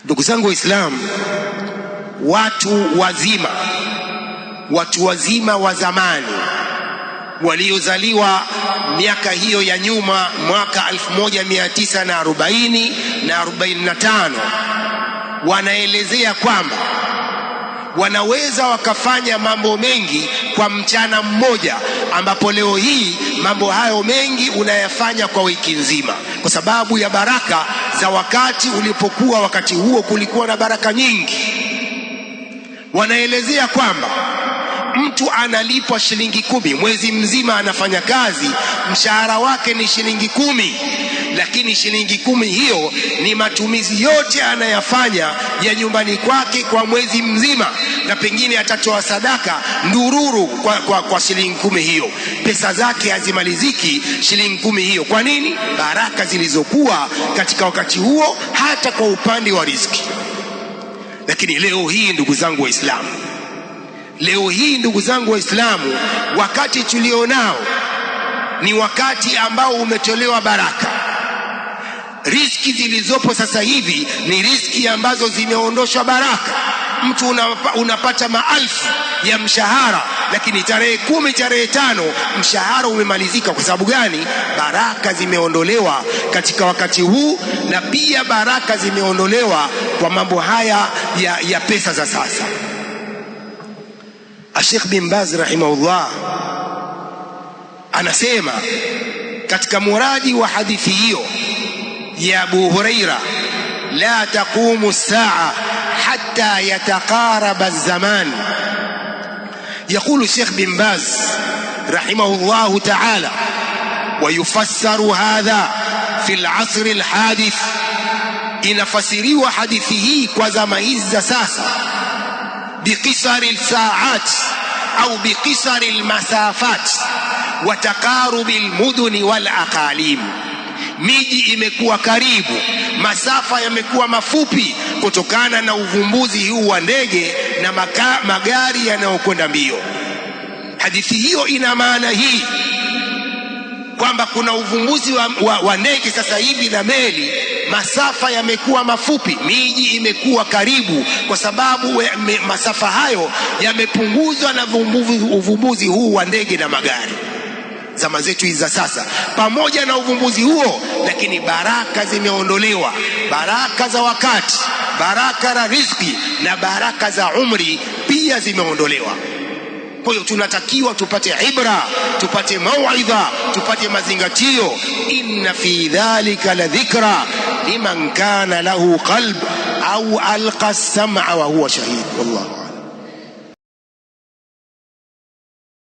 Ndugu zangu Waislamu, watu wazima wa zamani waliozaliwa miaka hiyo ya nyuma, mwaka 1940 na 45, wanaelezea kwamba wanaweza wakafanya mambo mengi kwa mchana mmoja, ambapo leo hii mambo hayo mengi unayafanya kwa wiki nzima, kwa sababu ya baraka za wakati ulipokuwa. Wakati huo kulikuwa na baraka nyingi. Wanaelezea kwamba mtu analipwa shilingi 10 mwezi mzima, anafanya kazi, mshahara wake ni shilingi 10, lakini shilingi 10 hiyo ni matumizi yote anayafanya ya nyumbani kwake kwa mwezi mzima, na pengine atatoa sadaka ndururu kwa shilingi 10 hiyo. Pesa zake hazimaliziki shilingi 10 hiyo. Kwa nini? Baraka zilizokuwa katika wakati huo, hata kwa upande wa riziki. Lakini leo hii ndugu zangu Waislamu, wakati tulionao ni wakati ambao umetolewa baraka. Riziki zilizopo sasa hivi ni riziki ambazo zimeondoshwa baraka. Mtu unapata maelfu ya mshahara, lakini tarehe 10, tarehe 5 mshahara umemalizika. Kwa sababu gani? Baraka zimeondolewa katika wakati huu, na pia baraka zimeondolewa kwa mambo haya ya pesa za sasa. Sheikh bin Baz rahimahullah anasema katika muradi wa hadithi hiyo ya Abu Huraira, la taqumu as-sa'a hatta yataqaraba az-zaman. يقول الشيخ بن باز رحمه الله تعالى: ويفسر هذا في العصر الحادث. inafasiriwa hadithi hii kwa zama hizi za sasa, بقصر الساعات أو بقصر المسافات وتقارب المدن والأقاليم. miji imekuwa karibu, masafa yamekuwa mafupi kutokana na uvumbuzi huu wa ndege na magari yanayokwenda mbio. Hadithi hiyo ina maana hii kwamba kuna uvumbuzi wa ndege sasa hivi na meli, masafa yamekuwa mafupi, miji imekuwa karibu, kwa sababu masafa hayo yamepunguzwa na uvumbuzi huu wa ndege na magari. Zama zetu hizi za sasa, pamoja na uvumbuzi huo, lakini baraka zimeondolewa, baraka za wakati, baraka za riziki na baraka za umri pia zimeondolewa. Kwa hiyo tunatakiwa tupate ibra, tupate mauidha, tupate mazingatio. Inna fi dhalika la dhikra liman kana lahu qalb au alqa as-sam'a wa huwa shahid. Wallahu